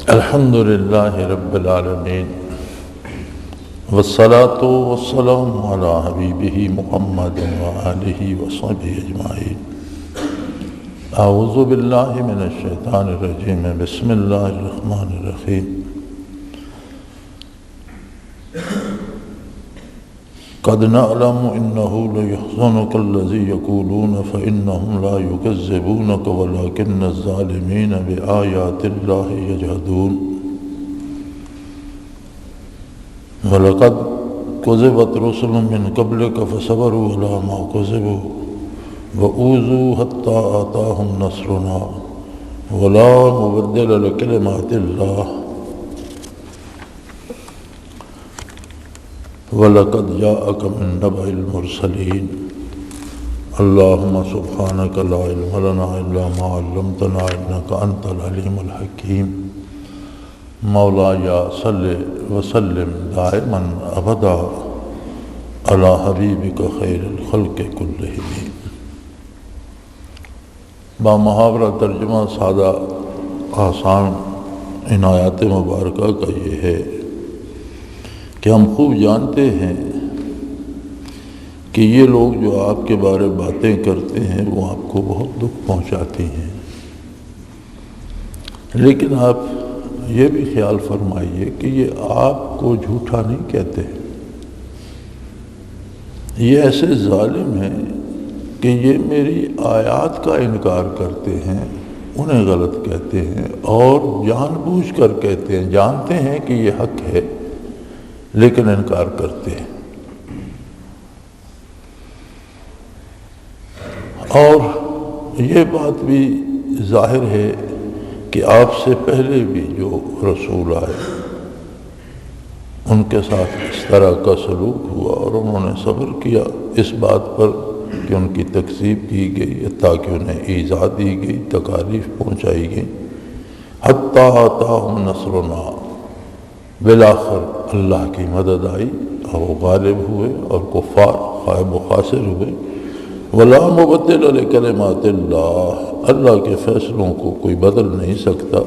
الحمد للہ رب العالمین والصلاة والسلام علی حبیبہ محمد وآلہ وصحبہ اجمعین۔ اعوذ باللہ من الشیطان الرجیم، بسم اللہ الرحمن الرحیم۔ قد نعلم انہ لیحزنک الذی یقولون فانہم لا یکذبونک ولکن الظالمین بآیات اللہ یجحدون۔ وَلَقَدْ كُذِبَتْ رُسُلٌ مِّن قَبْلِكَ فَصَبَرُوا عَلَىٰ مَا كُذِبُوا وَأُوذُوا حَتَّىٰ آتَاهُمْ نَصْرُنَا وَلَا مُبَدِّلَ لِكَلِمَاتِ اللَّهِ وَلَقَدْ جَاءَكَ مِن نَّبَإِ الْمُرْسَلِينَ اللهم سبحانك لا علم لنا إلا ما علمتنا إنك أنت العليم الحكيم۔ مولایا صلی وسلم دائما ابدا علی حبیبک خیر الخلق کلہم۔ بامحاورہ ترجمہ سادہ آسان ان آیات مبارکہ کا یہ ہے کہ ہم خوب جانتے ہیں کہ یہ لوگ جو آپ کے بارے باتیں کرتے ہیں وہ آپ کو بہت دکھ پہنچاتی ہیں، لیکن آپ یہ بھی خیال فرمائیے کہ یہ آپ کو جھوٹا نہیں کہتے، یہ ایسے ظالم ہیں کہ یہ میری آیات کا انکار کرتے ہیں، انہیں غلط کہتے ہیں اور جان بوجھ کر کہتے ہیں، جانتے ہیں کہ یہ حق ہے لیکن انکار کرتے ہیں۔ اور یہ بات بھی ظاہر ہے کہ آپ سے پہلے بھی جو رسول آئے ان کے ساتھ اس طرح کا سلوک ہوا اور انہوں نے صبر کیا اس بات پر کہ ان کی تکذیب کی گئی تاکہ انہیں ایذا دی گئی، تکالیف پہنچائی گئی۔ حتیٰ آتاہم نصرنا، بالآخر اللہ کی مدد آئی اور وہ غالب ہوئے اور کفار غائب و خاسر ہوئے۔ وَلَا مُبَدِّلَ لِكَلِمَاتِ اللَّهِ، اللہ کے فیصلوں کو کوئی بدل نہیں سکتا۔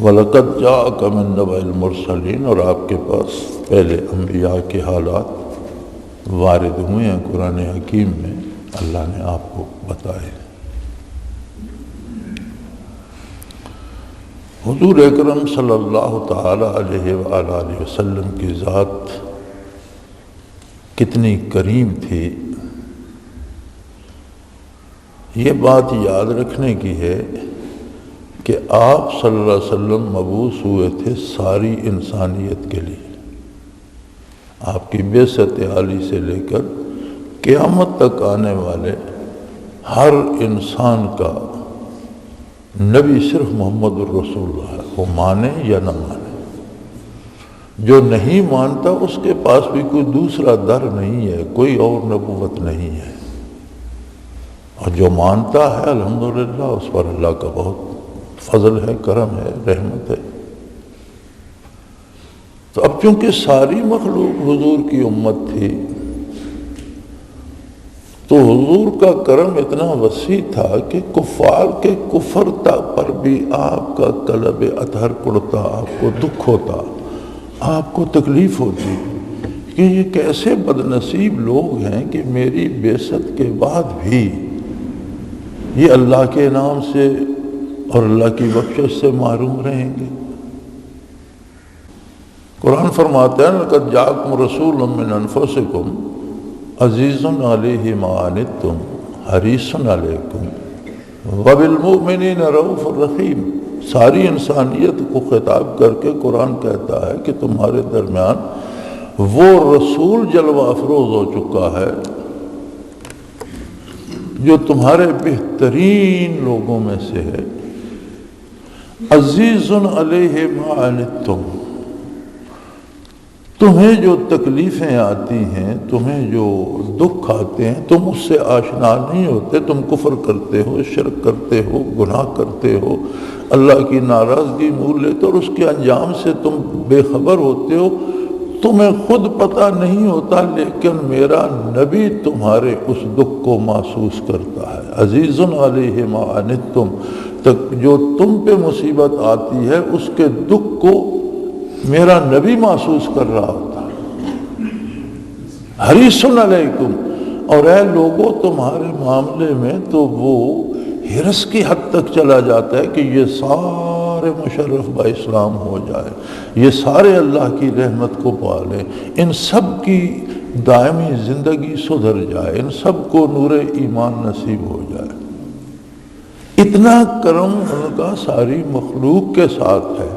وَلَقَدْ جَاءَكَ مِن نَّبَإِ الْمُرْسَلِينَ، اور آپ کے پاس پہلے انبیاء کے حالات وارد ہوئے ہیں قرآن حکیم میں، اللہ نے آپ کو بتائے۔ حضور اکرم صلی اللہ تعالی علیہ وآلہ وسلم کی ذات کتنی کریم تھی، یہ بات یاد رکھنے کی ہے کہ آپ صلی اللہ علیہ وسلم مبعوث ہوئے تھے ساری انسانیت کے لیے۔ آپ کی بعثت عالی سے لے کر قیامت تک آنے والے ہر انسان کا نبی صرف محمد الرسول اللہ ہے، وہ مانے یا نہ مانے۔ جو نہیں مانتا اس کے پاس بھی کوئی دوسرا در نہیں ہے، کوئی اور نبوت نہیں ہے، اور جو مانتا ہے الحمدللہ اس پر اللہ کا بہت فضل ہے، کرم ہے، رحمت ہے۔ تو اب چونکہ ساری مخلوق حضور کی امت تھی تو حضور کا کرم اتنا وسیع تھا کہ کفار کے کفر پر بھی آپ کا قلب اطہر پڑتا، آپ کو دکھ ہوتا، آپ کو تکلیف ہوتی کہ یہ کیسے بدنصیب لوگ ہیں کہ میری بعثت کے بعد بھی یہ اللہ کے انعام سے اور اللہ کی بخشش سے محروم رہیں گے۔ قرآن فرماتا ہے لَقَدْ جَاءَكُمْ رَسُولٌ مِّنْ أَنفُسِكُمْ عَزِيزٌ عَلَيْهِ مَا عَنِتُّمْ حَرِيصٌ عَلَيْكُمْ وَبِالْمُؤْمِنِينَ رَءُوفٌ رَحِيمٌ۔ ساری انسانیت کو خطاب کر کے قرآن کہتا ہے کہ تمہارے درمیان وہ رسول جلوہ افروز ہو چکا ہے جو تمہارے بہترین لوگوں میں سے ہے۔ عزیز علیہ ما عنتم، تمہیں جو تکلیفیں آتی ہیں، تمہیں جو دکھ آتے ہیں، تم اس سے آشنا نہیں ہوتے، تم کفر کرتے ہو، شرک کرتے ہو، گناہ کرتے ہو، اللہ کی ناراضگی مول لیتے اور اس کے انجام سے تم بے خبر ہوتے ہو، تمہیں خود پتہ نہیں ہوتا، لیکن میرا نبی تمہارے اس دکھ کو محسوس کرتا ہے۔ عزیز علیہ ما عنتم، جو تم پہ مصیبت آتی ہے اس کے دکھ کو میرا نبی محسوس کر رہا ہوتا ہے۔ حریص علیکم، اور اے لوگوں تمہارے معاملے میں تو وہ حرص کی حد تک چلا جاتا ہے کہ یہ سارے مشرف با اسلام ہو جائے، یہ سارے اللہ کی رحمت کو پالیں، ان سب کی دائمی زندگی سدھر جائے، ان سب کو نور ایمان نصیب ہو جائے۔ اتنا کرم ان کا ساری مخلوق کے ساتھ ہے۔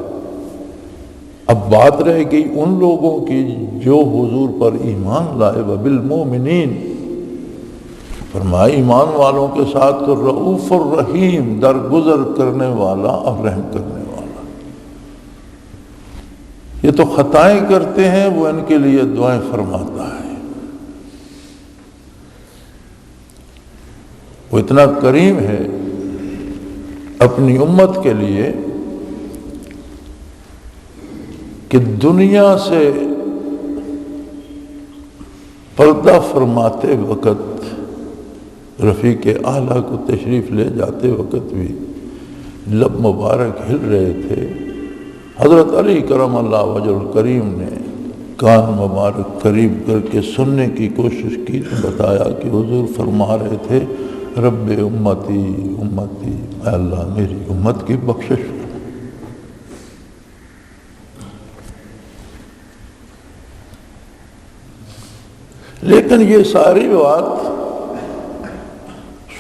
اب بات رہ گئی ان لوگوں کی جو حضور پر ایمان لائے، وبالمؤمنین، فرمایا ایمان والوں کے ساتھ تو رؤوف الرحیم، درگزر کرنے والا اور رحم کرنے والا۔ یہ تو خطائیں کرتے ہیں، وہ ان کے لیے دعائیں فرماتا ہے۔ وہ اتنا کریم ہے اپنی امت کے لیے کہ دنیا سے پردہ فرماتے وقت، رفیق اعلیٰ کو تشریف لے جاتے وقت بھی لب مبارک ہل رہے تھے۔ حضرت علی کرم اللہ وجہ الکریم نے کان مبارک قریب کر کے سننے کی کوشش کی تو بتایا کہ حضور فرما رہے تھے رب امتی امتی، اے اللہ میری امت کی بخشش۔ لیکن یہ ساری بات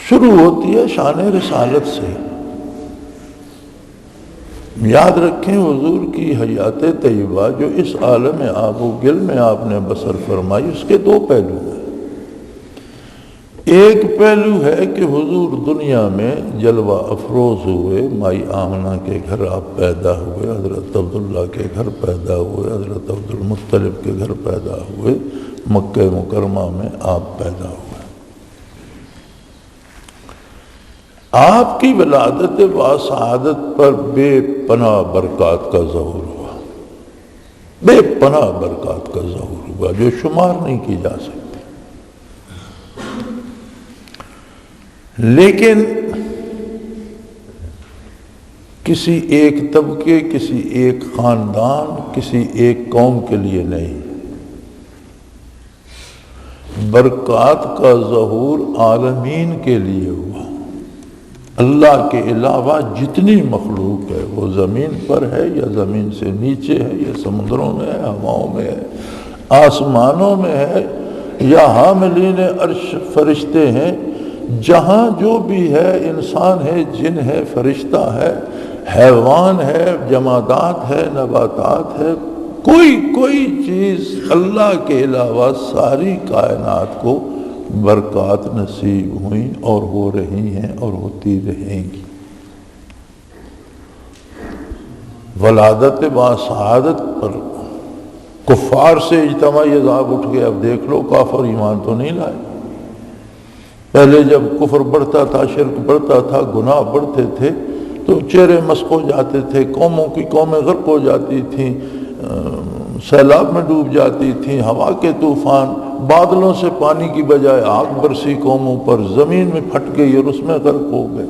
شروع ہوتی ہے شان رسالت سے۔ یاد رکھیں حضور کی حیات طیبہ جو اس عالم آب و گل میں آپ نے بسر فرمائی، اس کے دو پہلو ہیں۔ ایک پہلو ہے کہ حضور دنیا میں جلوہ افروز ہوئے، مائی آمنہ کے گھر آپ پیدا ہوئے، حضرت عبداللہ کے گھر پیدا ہوئے، حضرت عبد المطلب کے گھر پیدا ہوئے، مکہ مکرمہ میں آپ پیدا ہوئے۔ آپ کی ولادت و سعادت پر بے پناہ برکات کا ظہور ہوا، بے پناہ برکات کا ظہور ہوا جو شمار نہیں کی جا سکتی۔ لیکن کسی ایک طبقے، کسی ایک خاندان، کسی ایک قوم کے لیے نہیں، برکات کا ظہور عالمین کے لیے ہوا۔ اللہ کے علاوہ جتنی مخلوق ہے، وہ زمین پر ہے یا زمین سے نیچے ہے یا سمندروں میں ہے، ہواؤں میں ہے، آسمانوں میں ہے یا حاملین عرش فرشتے ہیں، جہاں جو بھی ہے، انسان ہے، جن ہے، فرشتہ ہے، حیوان ہے، جمادات ہے، نباتات ہے، کوئی چیز اللہ کے علاوہ ساری کائنات کو برکات نصیب ہوئیں اور ہو رہی ہیں اور ہوتی رہیں گی۔ ولادت با سعادت پر کفار سے اجتماعی عذاب اٹھ گئے۔ اب دیکھ لو کافر ایمان تو نہیں لائے۔ پہلے جب کفر بڑھتا تھا، شرک بڑھتا تھا، گناہ بڑھتے تھے تو چہرے مسخ ہو جاتے تھے، قوموں کی قومیں غرق ہو جاتی تھیں، سیلاب میں ڈوب جاتی تھیں، ہوا کے طوفان، بادلوں سے پانی کی بجائے آگ برسی قوموں پر، زمین میں پھٹ گئی اور اس میں غرق ہو گئے۔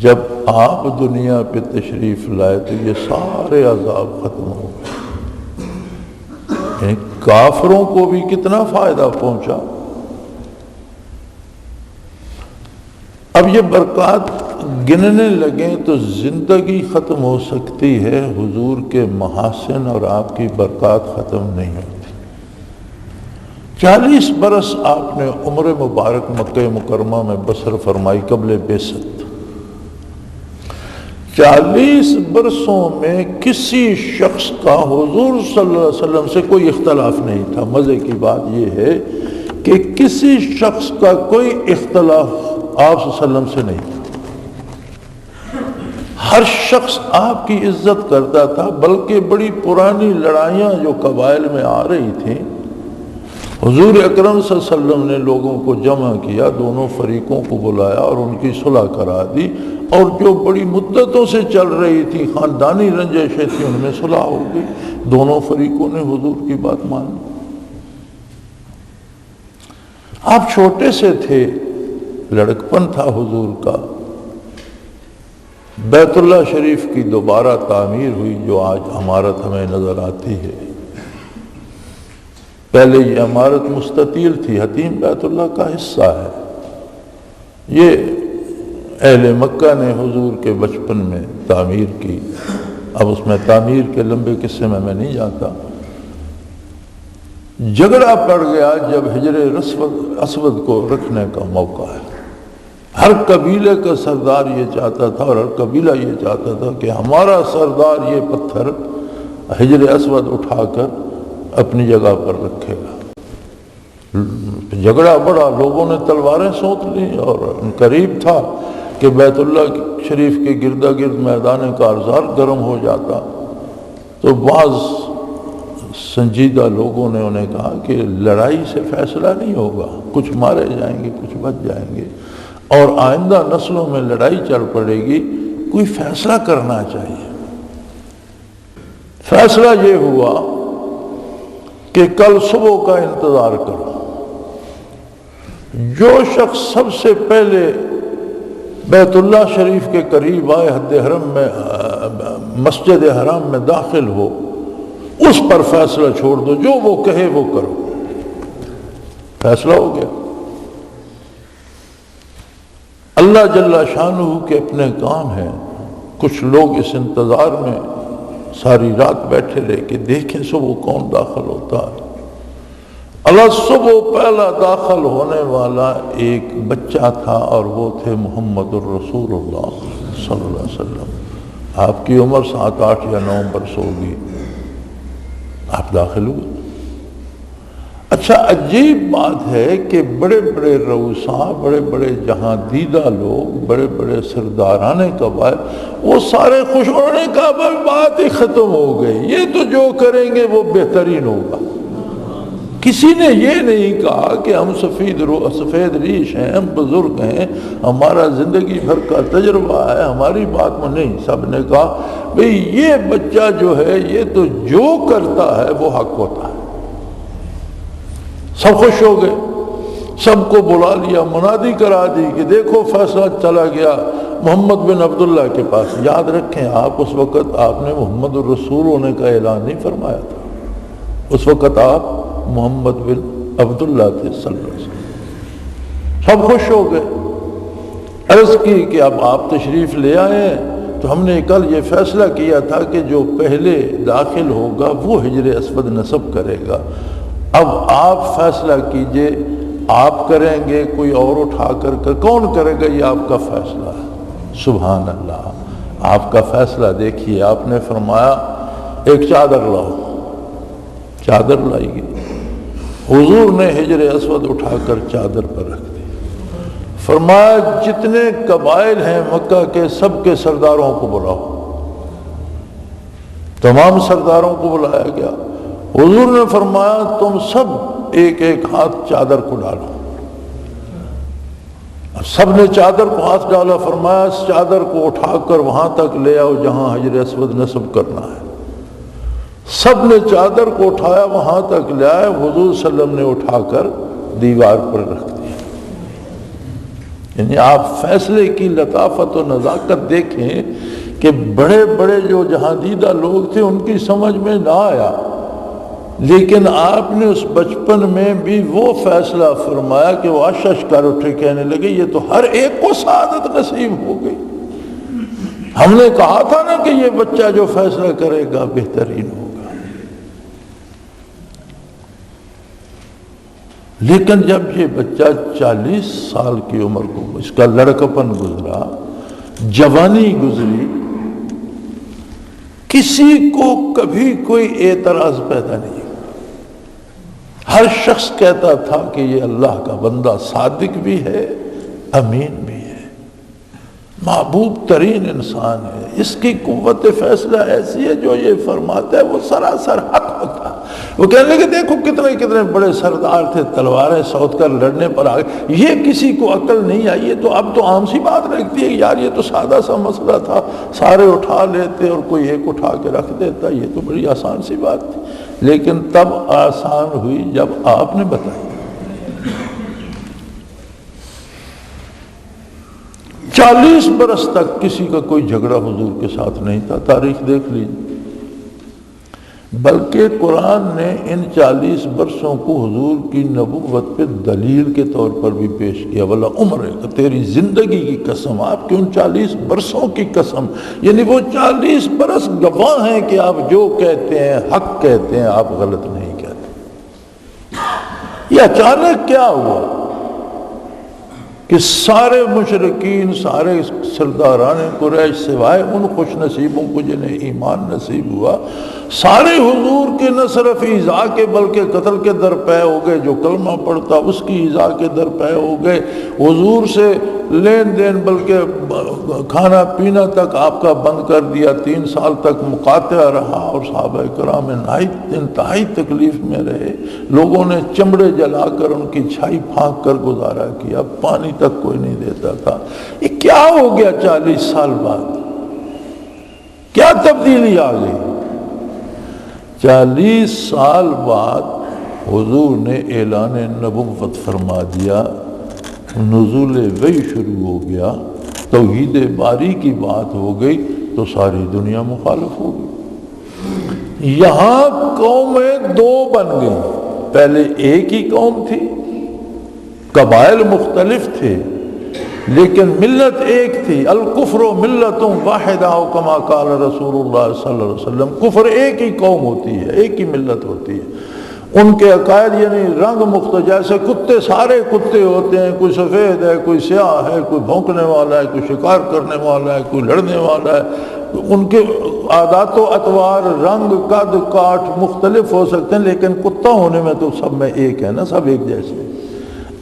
جب آپ دنیا پہ تشریف لائے تو یہ سارے عذاب ختم ہو گئے۔ یعنی کافروں کو بھی کتنا فائدہ پہنچا۔ اب یہ برکات گننے لگیں تو زندگی ختم ہو سکتی ہے، حضور کے محاسن اور آپ کی برکات ختم نہیں ہوتی۔ 40 برس آپ نے عمر مبارک مکہ مکرمہ میں بسر فرمائی قبل بعثت۔ 40 برسوں میں کسی شخص کا حضور صلی اللہ علیہ وسلم سے کوئی اختلاف نہیں تھا۔ مزے کی بات یہ ہے کہ کسی شخص کا کوئی اختلاف آپ صلی اللہ علیہ وسلم سے نہیں تھا۔ ہر شخص آپ کی عزت کرتا تھا، بلکہ بڑی پرانی لڑائیاں جو قبائل میں آ رہی تھیں، حضور اکرم صلی اللہ علیہ وسلم نے لوگوں کو جمع کیا، دونوں فریقوں کو بلایا اور ان کی صلح کرا دی، اور جو بڑی مدتوں سے چل رہی تھی خاندانی رنجشیں تھیں، ان میں صلح ہو گئی، دونوں فریقوں نے حضور کی بات مان لی۔ آپ چھوٹے سے تھے، لڑکپن تھا حضور کا، بیت اللہ شریف کی دوبارہ تعمیر ہوئی جو آج عمارت ہمیں نظر آتی ہے۔ پہلے یہ عمارت مستطیل تھی، حتیم بیت اللہ کا حصہ ہے۔ یہ اہل مکہ نے حضور کے بچپن میں تعمیر کی۔ اب اس میں تعمیر کے لمبے قصے میں نہیں جاتا۔ جھگڑا پڑ گیا جب حجر اسود کو رکھنے کا موقع ہے۔ ہر قبیلے کا سردار یہ چاہتا تھا اور ہر قبیلہ یہ چاہتا تھا کہ ہمارا سردار یہ پتھر حجر اسود اٹھا کر اپنی جگہ پر رکھے گا۔ جھگڑا بڑا، لوگوں نے تلواریں سونت لی اور قریب تھا کہ بیت اللہ شریف کے گردا گرد میدان کارزار گرم ہو جاتا۔ تو بعض سنجیدہ لوگوں نے انہیں کہا کہ لڑائی سے فیصلہ نہیں ہوگا، کچھ مارے جائیں گے، کچھ بچ جائیں گے، اور آئندہ نسلوں میں لڑائی چل پڑے گی، کوئی فیصلہ کرنا چاہیے۔ فیصلہ یہ ہوا کہ کل صبح کا انتظار کرو، جو شخص سب سے پہلے بیت اللہ شریف کے قریب آئے، حد حرم میں، مسجد حرام میں داخل ہو، اس پر فیصلہ چھوڑ دو، جو وہ کہے وہ کرو۔ فیصلہ ہو گیا۔ اللہ جل شانہ کے اپنے کام ہیں۔ کچھ لوگ اس انتظار میں ساری رات بیٹھے رہے کہ دیکھیں صبح کون داخل ہوتا ہے۔ اللہ صبح پہلا داخل ہونے والا ایک بچہ تھا اور وہ تھے محمد الرسول اللہ صلی اللہ علیہ وسلم۔ آپ کی عمر 7، 8 یا 9 برس ہوگی، آپ داخل ہوئے۔ اچھا، عجیب بات ہے کہ بڑے بڑے رؤساء، بڑے بڑے جہاں دیدہ لوگ، بڑے بڑے سرداران قبائل، وہ سارے خوش، انہوں نے کہا بھائی بات ہی ختم ہو گئی، یہ تو جو کریں گے وہ بہترین ہوگا۔ کسی نے یہ نہیں کہا کہ ہم سفید ریش ہیں، ہم بزرگ ہیں، ہمارا زندگی بھر کا تجربہ ہے، ہماری بات میں نہیں۔ سب نے کہا بھئی یہ بچہ جو ہے یہ تو جو کرتا ہے وہ حق ہوتا ہے۔ سب خوش ہو گئے، سب کو بلا لیا، منادی کرا دی کہ دیکھو فیصلہ چلا گیا محمد بن عبداللہ کے پاس۔ یاد رکھیں آپ اس وقت آپ نے محمد الرسول ہونے کا اعلان نہیں فرمایا تھا، اس وقت آپ محمد بن عبداللہ تھے صلی اللہ علیہ وسلم۔ سب خوش ہو گئے۔ عرض کی کہ اب آپ تشریف لے آئے ہیں تو ہم نے کل یہ فیصلہ کیا تھا کہ جو پہلے داخل ہوگا وہ حجر اسود نصب کرے گا۔ اب آپ فیصلہ کیجئے، آپ کریں گے، کوئی اور اٹھا کر کون کرے گا، یہ آپ کا فیصلہ ہے۔ سبحان اللہ، آپ کا فیصلہ دیکھیے۔ آپ نے فرمایا ایک چادر لاؤ، چادر لائی گئی۔ حضور نے حجر اسود اٹھا کر چادر پر رکھ دی۔ فرمایا جتنے قبائل ہیں مکہ کے سب کے سرداروں کو بلاؤ۔ تمام سرداروں کو بلایا گیا۔ حضور نے فرمایا تم سب ایک ایک ہاتھ چادر کو ڈالو۔ سب نے چادر کو ہاتھ ڈالا۔ فرمایا اس چادر کو اٹھا کر وہاں تک لے آؤ جہاں حجر اسود نصب کرنا ہے۔ سب نے چادر کو اٹھایا، وہاں تک لے آئے۔ حضور صلی اللہ علیہ وسلم نے اٹھا کر دیوار پر رکھ دیا۔ یعنی آپ فیصلے کی لطافت و نزاکت دیکھیں کہ بڑے بڑے جو جہاں دیدہ لوگ تھے ان کی سمجھ میں نہ آیا، لیکن آپ نے اس بچپن میں بھی وہ فیصلہ فرمایا کہ وہ اشش کر اٹھے، کہنے لگے یہ تو ہر ایک کو سعادت نصیب ہو گئی۔ ہم نے کہا تھا نا کہ یہ بچہ جو فیصلہ کرے گا بہترین ہوگا۔ لیکن جب یہ بچہ 40 سال کی عمر کو، اس کا لڑکپن گزرا، جوانی گزری، کسی کو کبھی کوئی اعتراض پیدا نہیں۔ ہر شخص کہتا تھا کہ یہ اللہ کا بندہ صادق بھی ہے، امین بھی ہے، محبوب ترین انسان ہے، اس کی قوت فیصلہ ایسی ہے جو یہ فرماتا ہے وہ سراسر حق ہوتا ہے۔ وہ کہنے لگے دیکھو کتنے کتنے بڑے سردار تھے، تلواریں سوت کر لڑنے پر آ گئے، یہ کسی کو عقل نہیں آئی۔ یہ تو اب تو عام سی بات لگتی ہے یار، یہ تو سادہ سا مسئلہ تھا، سارے اٹھا لیتے اور کوئی ایک اٹھا کے رکھ دیتا، یہ تو بڑی آسان سی بات تھی۔ لیکن تب آسان ہوئی جب آپ نے بتائی۔ 40 برس تک کسی کا کوئی جھگڑا حضور کے ساتھ نہیں تھا، تاریخ دیکھ لیجیے۔ بلکہ قرآن نے ان 40 برسوں کو حضور کی نبوت پہ دلیل کے طور پر بھی پیش کیا، ولا عمر ہے، تیری زندگی کی قسم، آپ کے ان 40 برسوں کی قسم، یعنی وہ 40 برس گواہ ہیں کہ آپ جو کہتے ہیں حق کہتے ہیں، آپ غلط نہیں کہتے۔ یہ اچانک کیا ہوا کہ سارے مشرکین، سارے سرداران قریش سوائے ان خوش نصیبوں کو جنہیں ایمان نصیب ہوا، سارے حضور کے نہ صرف ایذا کے بلکہ قتل کے درپے ہو گئے، جو کلمہ پڑھتا اس کی ایذا کے درپے ہو گئے، حضور سے لین دین بلکہ کھانا پینا تک آپ کا بند کر دیا، 3 سال تک مقاطع رہا، اور صحابہ کرام انتہائی تکلیف میں رہے، لوگوں نے چمڑے جلا کر ان کی چھائی پھانک کر گزارا کیا، پانی تک کوئی نہیں دیتا تھا۔ یہ کیا ہو گیا 40 سال بعد؟ کیا تبدیلی آ گئی؟ 40 سال بعد حضور نے اعلان نبوت فرما دیا، نزول وحی شروع ہو گیا، توحید باری کی بات ہو گئی، تو ساری دنیا مخالف ہو گئی۔ یہاں قومیں 2 بن گئیں، پہلے ایک ہی قوم تھی، قبائل مختلف تھے لیکن ملت ایک تھی، الکفر ملت واحدہ کما قال رسول اللہ صلی اللہ علیہ وسلم، کفر ایک ہی قوم ہوتی ہے، ایک ہی ملت ہوتی ہے، ان کے عقائد یعنی رنگ مختلف، جیسے کتے سارے کتے ہوتے ہیں، کوئی سفید ہے، کوئی سیاہ ہے، کوئی بھونکنے والا ہے، کوئی شکار کرنے والا ہے، کوئی لڑنے والا ہے، ان کے عادات و اطوار، رنگ، قد، کاٹ مختلف ہو سکتے ہیں، لیکن کتا ہونے میں تو سب میں ایک ہے نا، سب ایک جیسے۔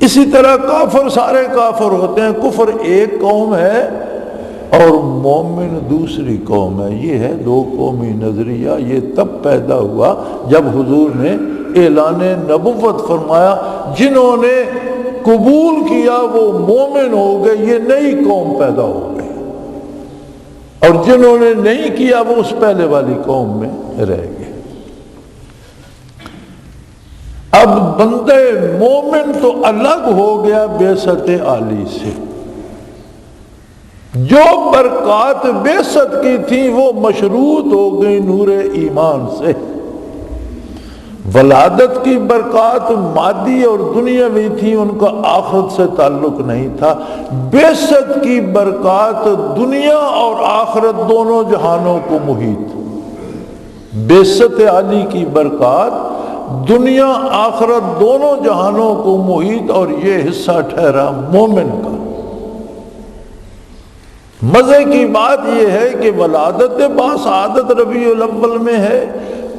اسی طرح کافر سارے کافر ہوتے ہیں، کفر ایک قوم ہے اور مومن دوسری قوم ہے۔ یہ ہے 2 قومی نظریہ۔ یہ تب پیدا ہوا جب حضور نے اعلان نبوت فرمایا، جنہوں نے قبول کیا وہ مومن ہو گئے، یہ نئی قوم پیدا ہو گئی، اور جنہوں نے نہیں کیا وہ اس پہلے والی قوم میں رہ گئے۔ اب بندے مومن تو الگ ہو گیا بعثت عالی سے، جو برکات بعثت کی تھی وہ مشروط ہو گئی نور ایمان سے۔ ولادت کی برکات مادی اور دنیاوی تھی، ان کا آخرت سے تعلق نہیں تھا۔ بعثت کی برکات دنیا اور آخرت دونوں جہانوں کو محیط، بعثت عالی کی برکات دنیا آخرت دونوں جہانوں کو محیط، اور یہ حصہ ٹھہرا مومن کا۔ مزے کی بات یہ ہے کہ ولادت باسعادت ربیع الاول میں ہے،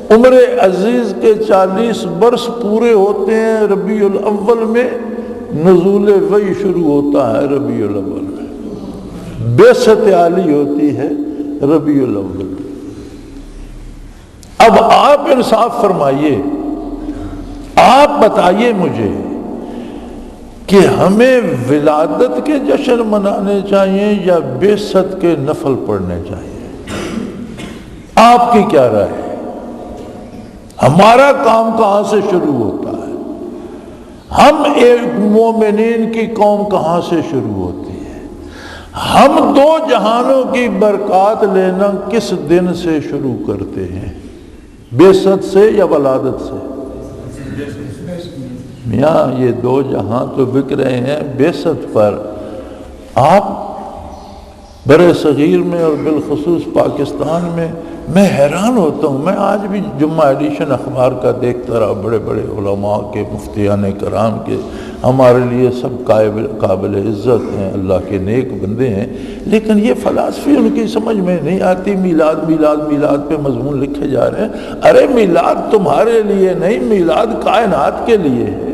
عمر عزیز کے 40 برس پورے ہوتے ہیں ربیع الاول میں، نزول وحی شروع ہوتا ہے ربیع الاول میں، بعثت عالی ہوتی ہے ربیع الاول۔ اب آپ انصاف فرمائیے، آپ بتائیے مجھے کہ ہمیں ولادت کے جشن منانے چاہیے یا بعثت کے نفل پڑھنے چاہیے؟ آپ کی کیا رائے ہے؟ ہمارا کام کہاں سے شروع ہوتا ہے؟ ہم ایک مومنین کی قوم کہاں سے شروع ہوتی ہے؟ ہم 2 جہانوں کی برکات لینا کس دن سے شروع کرتے ہیں؟ بعثت سے یا ولادت سے؟ میاں یہ 2 جہاں تو بک رہے ہیں بعثت پر۔ آپ برِ صغیر میں اور بالخصوص پاکستان میں حیران ہوتا ہوں، میں آج بھی جمعہ ایڈیشن اخبار کا دیکھتا رہا، بڑے بڑے علماء کے، مفتیان کرام کے، ہمارے لیے سب قابل عزت ہیں، اللہ کے نیک بندے ہیں، لیکن یہ فلسفی ان کی سمجھ میں نہیں آتی۔ میلاد میلاد میلاد پہ مضمون لکھے جا رہے ہیں۔ ارے میلاد تمہارے لیے نہیں، میلاد کائنات کے لیے ہے،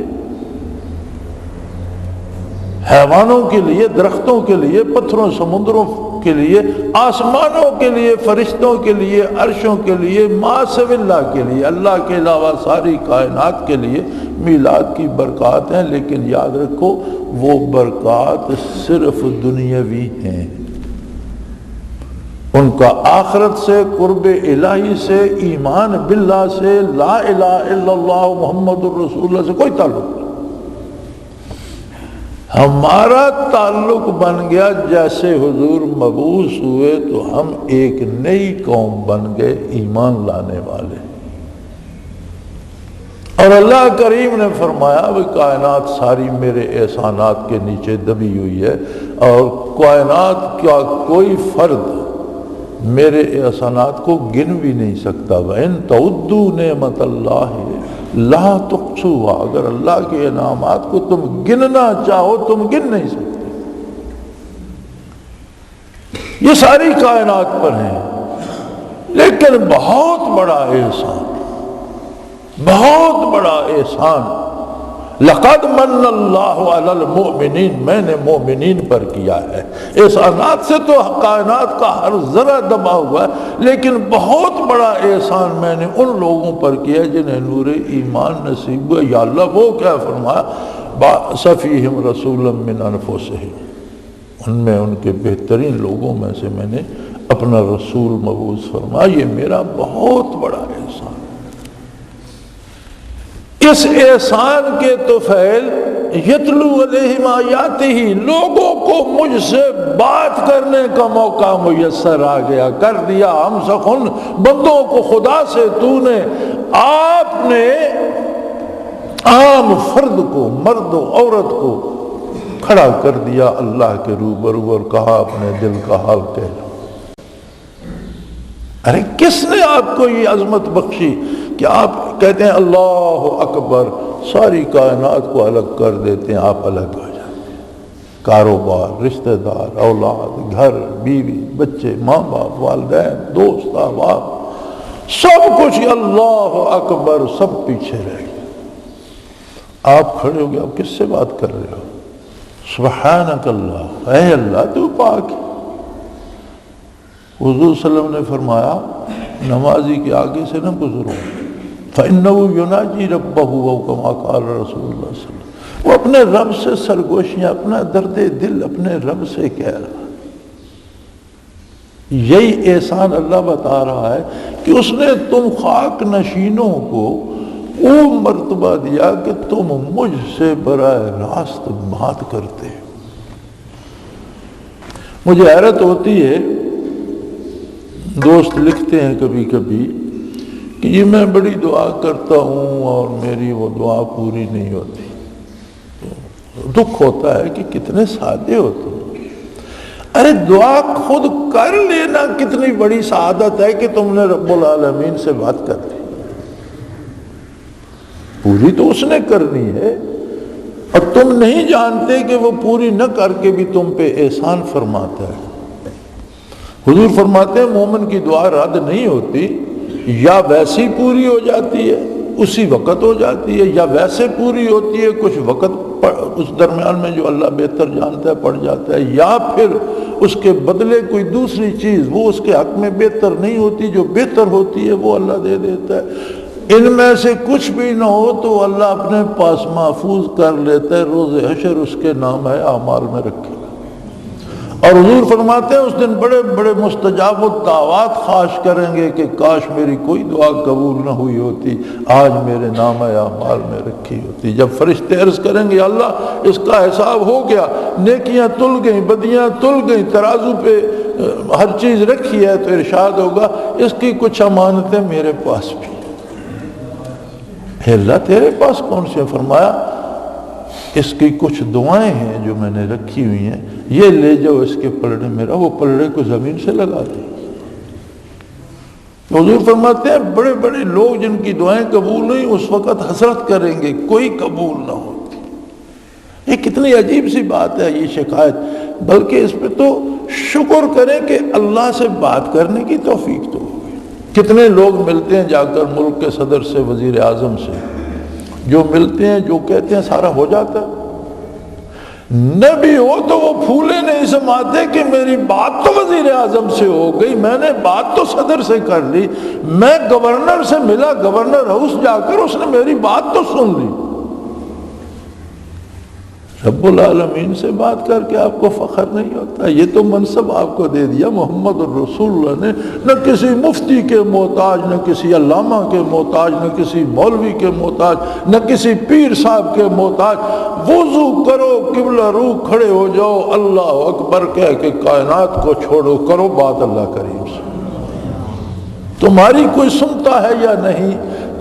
حیوانوں کے لیے، درختوں کے لیے، پتھروں سمندروں کے لیے، آسمانوں کے لیے، فرشتوں کے لیے، عرشوں کے لیے، ما سوی اللہ کے لیے، اللہ کے علاوہ ساری کائنات کے لیے میلاد کی برکات ہیں۔ لیکن یاد رکھو وہ برکات صرف دنیاوی ہیں، ان کا آخرت سے، قرب الہی سے، ایمان باللہ سے، لا الہ الا اللہ محمد الرسول اللہ سے کوئی تعلق نہیں۔ ہمارا تعلق بن گیا جیسے حضور مبعوث ہوئے تو ہم ایک نئی قوم بن گئے ایمان لانے والے. اور اللہ کریم نے فرمایا وہ کائنات ساری میرے احسانات کے نیچے دبی ہوئی ہے، اور کائنات کا کوئی فرد میرے احسانات کو گن بھی نہیں سکتا. وَإِن تَعُدُّوا نِعْمَتَ اللَّهِ لَا تُحْصُوهَا، اگر اللہ کے انعامات کو تم گننا چاہو تم گن نہیں سکتے. یہ ساری کائنات پر ہیں، لیکن بہت بڑا احسان، بہت بڑا احسان. لقد من اللہ علی المؤمنین، میں نے مومنین پر کیا ہے. احسانات سے تو کائنات کا ہر ذرہ دبا ہوا ہے، لیکن بہت بڑا احسان میں نے ان لوگوں پر کیا جنہیں نور ایمان نصیب ہوا. یا اللہ وہ کیا فرمایا، بَعَثَ فِيهِمْ رَسُولًا مِّنْ أَنفُسِهِمْ، ان میں ان کے بہترین لوگوں میں سے میں نے اپنا رسول مبعوث فرمایا. یہ میرا بہت بڑا احسان. اس احسان کے طفیل یتلو علیہم آیاتہ، لوگوں کو مجھ سے بات کرنے کا موقع میسر آ گیا، کر دیا ہم سخن بندوں کو خدا سے. تو نے آپ نے عام فرد کو، مرد و عورت کو کھڑا کر دیا اللہ کے روبرو اور کہا اپنے دل کا حال کہہ لو. ارے کس نے آپ کو یہ عظمت بخشی کہ آپ کہتے ہیں اللہ اکبر، ساری کائنات کو الگ کر دیتے ہیں، آپ الگ ہو جاتے ہیں. کاروبار، رشتہ دار، اولاد، گھر، بیوی، بچے، ماں باپ، والدین، دوست، احباب، سب کچھ اللہ اکبر، سب پیچھے رہ گئے. آپ کھڑے ہو گئے، آپ کس سے بات کر رہے ہو؟ سبحانک اللہ، اے اللہ تو پاک ہے. حضور صلی اللہ علیہ وسلم نے فرمایا نمازی کے آگے سے نہ گزرو، فَإِنَّهُ يُنَاجِي رَبَّهُ أَوْ كَمَا قَالَ رسول اللہ صلی اللہ علیہ وسلم. وہ اپنے رب سے سرگوشیاں، اپنا درد دل اپنے رب سے کہہ رہا ہے. یہی احسان اللہ بتا رہا ہے کہ اس نے تم خاک نشینوں کو وہ مرتبہ دیا کہ تم مجھ سے براہ راست بات کرتے. مجھے حیرت ہوتی ہے، دوست لکھتے ہیں کبھی کبھی کہ یہ میں بڑی دعا کرتا ہوں اور میری وہ دعا پوری نہیں ہوتی. دکھ ہوتا ہے کہ کتنے سادے ہوتے ہیں. ارے دعا خود کر لینا کتنی بڑی سعادت ہے کہ تم نے رب العالمین سے بات کر لی. پوری تو اس نے کرنی ہے، اور تم نہیں جانتے کہ وہ پوری نہ کر کے بھی تم پہ احسان فرماتا ہے. حضور فرماتے ہیں مومن کی دعا رد نہیں ہوتی، یا ویسی پوری ہو جاتی ہے اسی وقت ہو جاتی ہے، یا ویسے پوری ہوتی ہے کچھ وقت اس درمیان میں جو اللہ بہتر جانتا ہے پڑ جاتا ہے، یا پھر اس کے بدلے کوئی دوسری چیز وہ اس کے حق میں بہتر نہیں ہوتی، جو بہتر ہوتی ہے وہ اللہ دے دیتا ہے. ان میں سے کچھ بھی نہ ہو تو اللہ اپنے پاس محفوظ کر لیتا ہے، روز حشر اس کے نام ہے اعمال میں رکھے. اور حضور فرماتے ہیں اس دن بڑے بڑے مستجاب الدعوات خواہش کریں گے کہ کاش میری کوئی دعا قبول نہ ہوئی ہوتی، آج میرے نام اعمال میں رکھی ہوتی. جب فرشتے عرض کریں گے اللہ اس کا حساب ہو گیا، نیکیاں تل گئیں، بدیاں تل گئیں، ترازو پہ ہر چیز رکھی ہے، تو ارشاد ہوگا اس کی کچھ امانتیں میرے پاس بھی. اللہ تیرے پاس کون سے؟ فرمایا اس کی کچھ دعائیں ہیں جو میں نے رکھی ہوئی ہیں، یہ لے جاؤ اس کے پلڑے میں. وہ پلڑے کو زمین سے لگا دیں. حضور فرماتے ہیں بڑے بڑے لوگ جن کی دعائیں قبول نہیں اس وقت حسرت کریں گے کوئی قبول نہ ہوتی. یہ کتنی عجیب سی بات ہے یہ شکایت. بلکہ اس پہ تو شکر کریں کہ اللہ سے بات کرنے کی توفیق تو ہوگی. کتنے لوگ ملتے ہیں جا کر ملک کے صدر سے، وزیر اعظم سے، جو ملتے ہیں جو کہتے ہیں سارا ہو جاتا ہے. نبی ہو تو وہ پھولے نہیں سماتے کہ میری بات تو وزیر اعظم سے ہو گئی، میں نے بات تو صدر سے کر لی، میں گورنر سے ملا، گورنر ہاؤس جا کر اس نے میری بات تو سن لی. رب العالمین سے بات کر کے آپ کو فخر نہیں ہوتا؟ یہ تو منصب آپ کو دے دیا محمد الرسول اللہ نے، نہ کسی مفتی کے محتاج، نہ کسی علامہ کے محتاج، نہ کسی مولوی کے محتاج، نہ کسی پیر صاحب کے محتاج۔ وضو کرو، قبلہ رو کھڑے ہو جاؤ، اللہ اکبر کہہ کے کائنات کو چھوڑو، کرو بات اللہ کریم سے۔ تمہاری کوئی سنتا ہے یا نہیں؟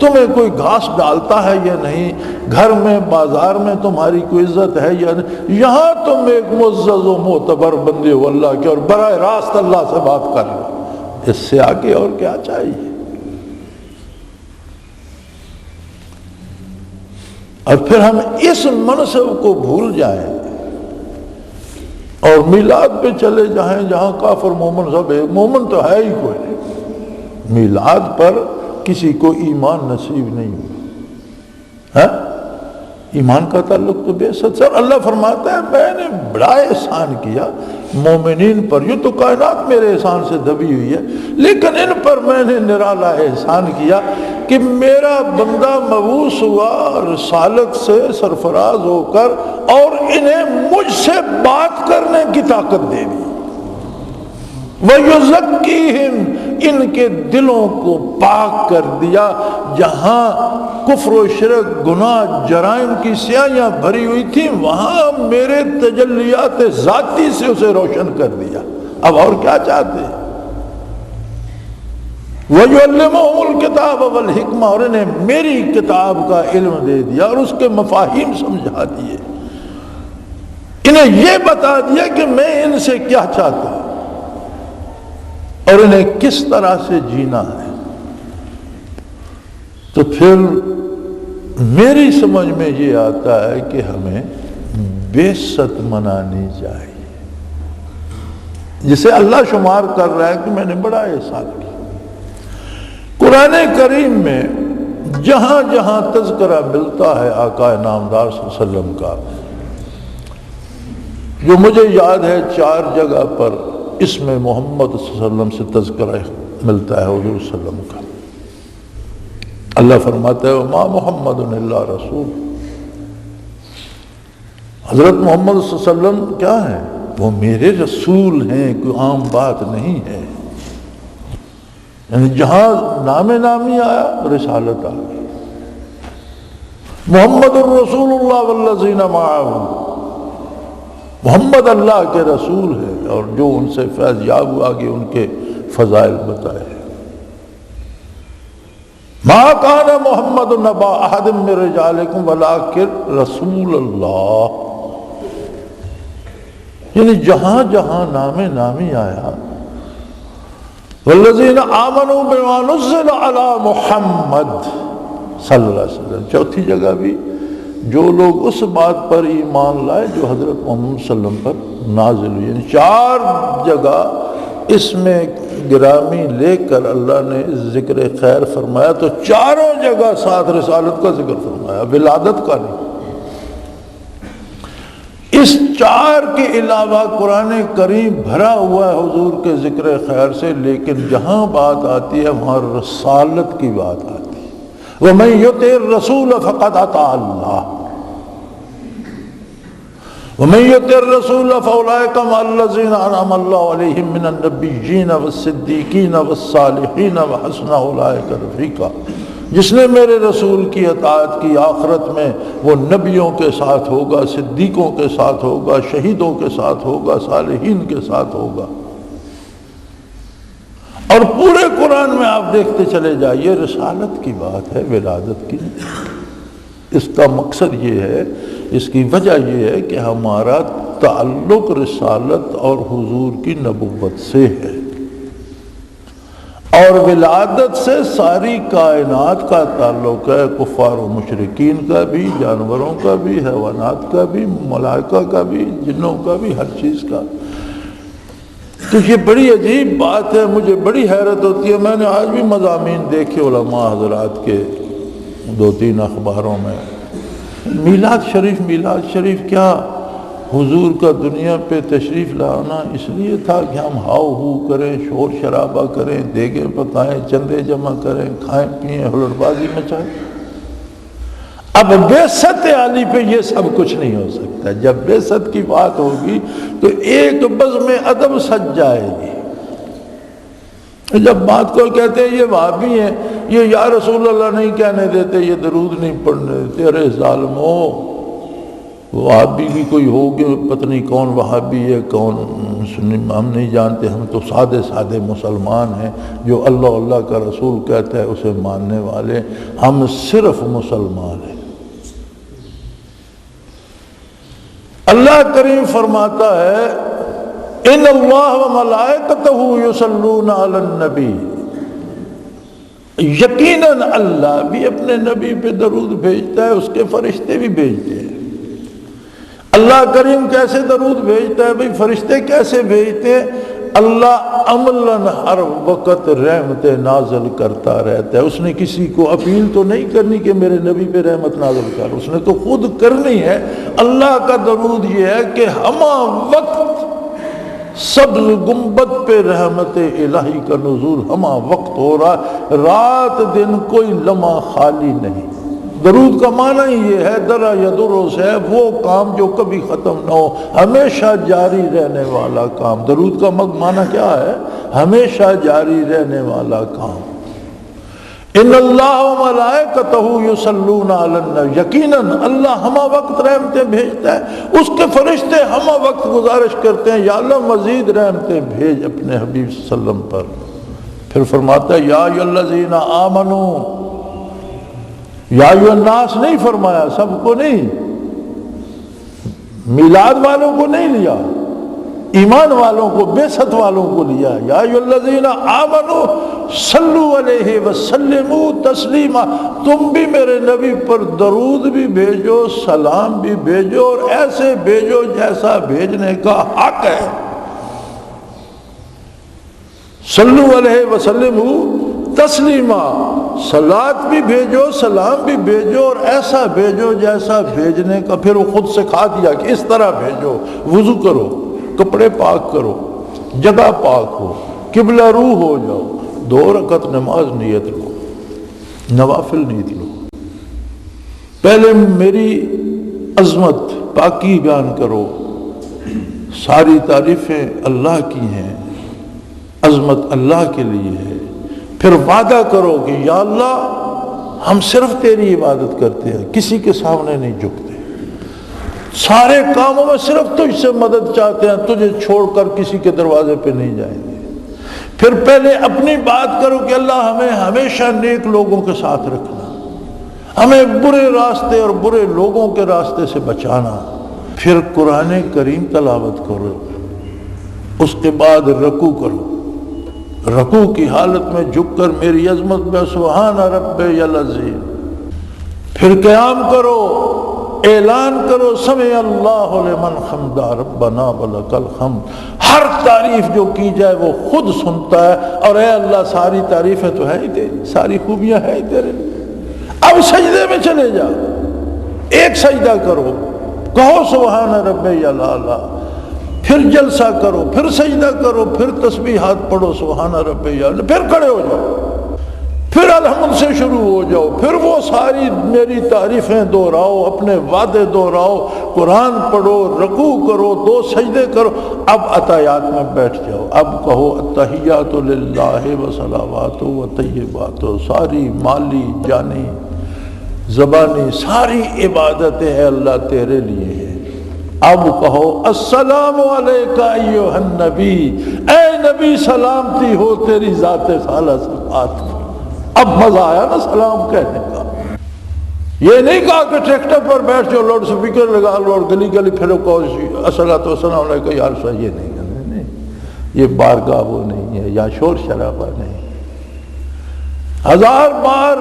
تمہیں کوئی گھاس ڈالتا ہے یا نہیں؟ گھر میں بازار میں تمہاری کوئی عزت ہے یا نہیں؟ یہاں تم ایک معزز و معتبر بندے ہو اللہ کے، اور براہ راست اللہ سے بات کر لو، اس سے آگے اور کیا چاہیے؟ اور پھر ہم اس منصب کو بھول جائیں اور میلاد پہ چلے جائیں جہاں کافر مومن سب ہے، مومن تو ہے ہی کوئی نہیں۔ میلاد پر کسی کو ایمان نصیب نہیں ہوا ہے، ایمان کا تعلق تو بے ست سے۔ اللہ فرماتا ہے میں نے بڑا احسان کیا مومنین پر، یہ تو کائنات میرے احسان سے دبی ہوئی ہے، لیکن ان پر میں نے نرالا احسان کیا کہ میرا بندہ مبعوث ہوا رسالت سے سرفراز ہو کر، اور انہیں مجھ سے بات کرنے کی طاقت دے دی۔ وَيُزَكِّيهِمْ، ان کے دلوں کو پاک کر دیا، جہاں کفر و شرک، گناہ، جرائم کی سیاہیاں بھری ہوئی تھیں، وہاں میرے تجلیات ذاتی سے اسے روشن کر دیا۔ اب اور کیا چاہتے ہیں؟ وَيُعَلِّمُهُمُ الْكِتَابَ وَالْحِكْمَةَ، اور انہیں میری کتاب کا علم دے دیا اور اس کے مفاہیم سمجھا دیے، انہیں یہ بتا دیا کہ میں ان سے کیا چاہتا ہوں اور انہیں کس طرح سے جینا ہے۔ تو پھر میری سمجھ میں یہ آتا ہے کہ ہمیں بعثت منانی چاہیے، جسے اللہ شمار کر رہا ہے کہ میں نے بڑا احسان کیا۔ قرآن کریم میں جہاں جہاں تذکرہ ملتا ہے آقا نامدار صلی اللہ علیہ وسلم کا، جو مجھے یاد ہے 4 جگہ پر اس میں محمد صلی اللہ علیہ وسلم سے تذکرہ ملتا ہے حضور صلی اللہ علیہ وسلم کا۔ اللہ فرماتا ہے وَمَا مُحَمَّدٌ إِلَّا رَسُولٌ، حضرت محمد صلی اللہ علیہ وسلم کیا ہیں؟ وہ میرے رسول ہیں، کوئی عام بات نہیں ہے۔ یعنی جہاں نام نامی آیا رسالت آ گئی۔ محمد الرسول اللہ والذین معہ، محمد اللہ کے رسول ہے اور جو ان سے فیض یاب ہوا کہ ان کے فضائل بتائے۔ ما کان محمد نبا احد من رجالکم ولکن رسول اللہ، یعنی جہاں جہاں نام نامی آیا والذین آمنوا بما نزل علی محمد صلی اللہ علیہ وسلم، چوتھی جگہ بھی جو لوگ اس بات پر ایمان لائے جو حضرت محمد صلی اللہ علیہ وسلم پر نازل ہوئی، یعنی 4 جگہ اس میں گرامی لے کر اللہ نے ذکر خیر فرمایا، تو چاروں جگہ ساتھ رسالت کا ذکر فرمایا، ولادت کا نہیں۔ اس 4 کے علاوہ قرآن کریم بھرا ہوا ہے حضور کے ذکر خیر سے، لیکن جہاں بات آتی ہے وہاں رسالت کی بات آتی ہے۔ وَمَن يُطِعِ الرَّسُولَ فَقَدْ أَطَاعَ اللَّهَ وَمَن يُطِعِ الرَّسُولَ فَأُولَٰئِكَ مَعَ الَّذِينَ أَنْعَمَ اللَّهُ عَلَيْهِم مِّنَ النَّبِيِّينَ وَالصِّدِّيقِينَ وَالصَّالِحِينَ وَحَسُنَ أُولَٰئِكَ رَفِيقًا، جس نے میرے رسول کی اطاعت کی آخرت میں وہ نبیوں کے ساتھ ہوگا، صدیقوں کے ساتھ ہوگا، شہیدوں کے ساتھ ہوگا، صالحین کے ساتھ ہوگا۔ اور پورے قرآن میں آپ دیکھتے چلے جائیے رسالت کی بات ہے، ولادت کی نہیں۔ اس کا مقصد یہ ہے، اس کی وجہ یہ ہے کہ ہمارا تعلق رسالت اور حضور کی نبوت سے ہے، اور ولادت سے ساری کائنات کا تعلق ہے، کفار و مشرکین کا بھی، جانوروں کا بھی، حیوانات کا بھی، ملائکہ کا بھی، جنوں کا بھی، ہر چیز کا۔ تو یہ بڑی عجیب بات ہے، مجھے بڑی حیرت ہوتی ہے۔ میں نے آج بھی مضامین دیکھے علماء حضرات کے 2-3 اخباروں میں، میلاد شریف کیا حضور کا دنیا پہ تشریف لانا اس لیے تھا کہ ہم ہاؤ ہو کریں، شور شرابہ کریں، دیگیں پکائیں، چندے جمع کریں، کھائیں پئیں، ہلڑ بازی مچائیں۔ اب بعثت علی پہ یہ سب کچھ نہیں ہو سکتا. جب بعثت کی بات ہوگی تو ایک بزم ادب سج جائے گی. جب بات کو کہتے ہیں یہ وہابی ہیں، یہ یا رسول اللہ نہیں کہنے دیتے، یہ درود نہیں پڑھنے دیتے، ارے ظالمو، وہابی بھی کوئی ہوگی، پتہ نہیں کون وہابی ہے کون سنی، ہم نہیں جانتے. ہم تو سادے سادے مسلمان ہیں جو اللہ اللہ کا رسول کہتا ہے اسے ماننے والے. ہم صرف مسلمان ہیں. اللہ کریم فرماتا ہے ان اللہ و ملائکتہ یصلون علی النبی، یقیناً اللہ بھی اپنے نبی پہ درود بھیجتا ہے، اس کے فرشتے بھی بھیجتے ہیں. اللہ کریم کیسے درود بھیجتا ہے بھئی؟ فرشتے کیسے بھیجتے ہیں؟ اللہ عملاً ہر وقت رحمت نازل کرتا رہتا ہے. اس نے کسی کو اپیل تو نہیں کرنی کہ میرے نبی پہ رحمت نازل کر، اس نے تو خود کرنی ہے. اللہ کا درود یہ ہے کہ ہمہ وقت سبز گنبد پہ رحمت الہی کا نزول ہمہ وقت ہو رہا ہے، رات دن کوئی لمحہ خالی نہیں. درود کا معنی ہی یہ ہے درا یدرو سے وہ کام جو کبھی ختم نہ ہو، ہمیشہ جاری رہنے والا کام. درود کا معنی کیا ہے؟ ہمیشہ جاری رہنے والا کام. ان اللہ و ملائکتہ یصلون علی النبی، یقیناً اللہ ہمہ وقت رحمتیں بھیجتا ہے. اس کے فرشتے ہمہ وقت گزارش کرتے ہیں یا اللہ مزید رحمتیں بھیج اپنے حبیب صلی اللہ علیہ وسلم پر. پھر فرماتا ہے یا ایھا الذین آمنوا، یا ایھا الناس نہیں فرمایا، سب کو نہیں، میلاد والوں کو نہیں لیا، ایمان والوں کو، بعثت والوں کو لیا. یا ایھا الذین آمنوا صلوا علیہ وسلموا تسلیما، تم بھی میرے نبی پر درود بھی بھیجو، سلام بھی بھیجو، اور ایسے بھیجو جیسا بھیجنے کا حق ہے. صلوا علیہ وسلموا تسلیما، صلات بھی بھیجو، سلام بھی بھیجو، اور ایسا بھیجو جیسا بھیجنے کا. پھر وہ خود سکھا دیا کہ اس طرح بھیجو. وضو کرو، کپڑے پاک کرو، جگہ پاک ہو، قبلہ رو ہو جاؤ، 2 رکعت نماز نیت لو، نوافل نیت لو. پہلے میری عظمت پاکی بیان کرو، ساری تعریفیں اللہ کی ہیں، عظمت اللہ کے لیے ہے. پھر وعدہ کرو کہ یا اللہ ہم صرف تیری عبادت کرتے ہیں، کسی کے سامنے نہیں جھکتے، سارے کاموں میں صرف تجھ سے مدد چاہتے ہیں، تجھے چھوڑ کر کسی کے دروازے پہ نہیں جائیں گے. پھر پہلے اپنی بات کرو کہ اللہ ہمیں ہمیشہ نیک لوگوں کے ساتھ رکھنا، ہمیں برے راستے اور برے لوگوں کے راستے سے بچانا. پھر قرآن کریم تلاوت کرو، اس کے بعد رکوع کرو، رکوع کی حالت میں جھک کر میری عظمت میں سبحان ربی العظیم. پھر قیام کرو، اعلان کرو سمع اللہ لمن حمدہ ربنا ولک الحمد. ہر تعریف جو کی جائے وہ خود سنتا ہے، اور اے اللہ ساری تعریفیں تو ہے ہی تیری، ساری خوبیاں ہے ہی تیرے. اب سجدے میں چلے جا، ایک سجدہ کرو، کہو سبحان ربی الاعلیٰ، پھر جلسہ کرو، پھر سجدہ کرو، پھر تسبیحات پڑھو سبحان ربی الاعلیٰ، پھر کھڑے ہو جاؤ، پھر الحمد سے شروع ہو جاؤ، پھر وہ ساری میری تعریفیں دہراؤ، اپنے وعدے دہراؤ، قرآن پڑھو، رکوع کرو، 2 سجدے کرو. اب عطایات میں بیٹھ جاؤ، اب کہو التحیات للہ وصلوات وطیبات. ساری مالی جانی زبانی ساری عبادتیں ہیں اللہ تیرے لیے ہیں. اب کہو السلام علیکہ ایھا النبی، اے نبی سلامتی ہو تیری ذات خالص صفات. اب مزہ آیا نا سلام کہنے کا. یہ نہیں کہا کہ ٹریکٹر پر بیٹھ جاؤ، لاؤڈ سپیکر لگا لو اور گلی گلی پھرو کہو الصلوۃ والسلام علیکہ یا رسول اللہ. یہ نہیں، یہ بارگاہ وہ نہیں ہے، یا شور شرابہ نہیں. 1000 بار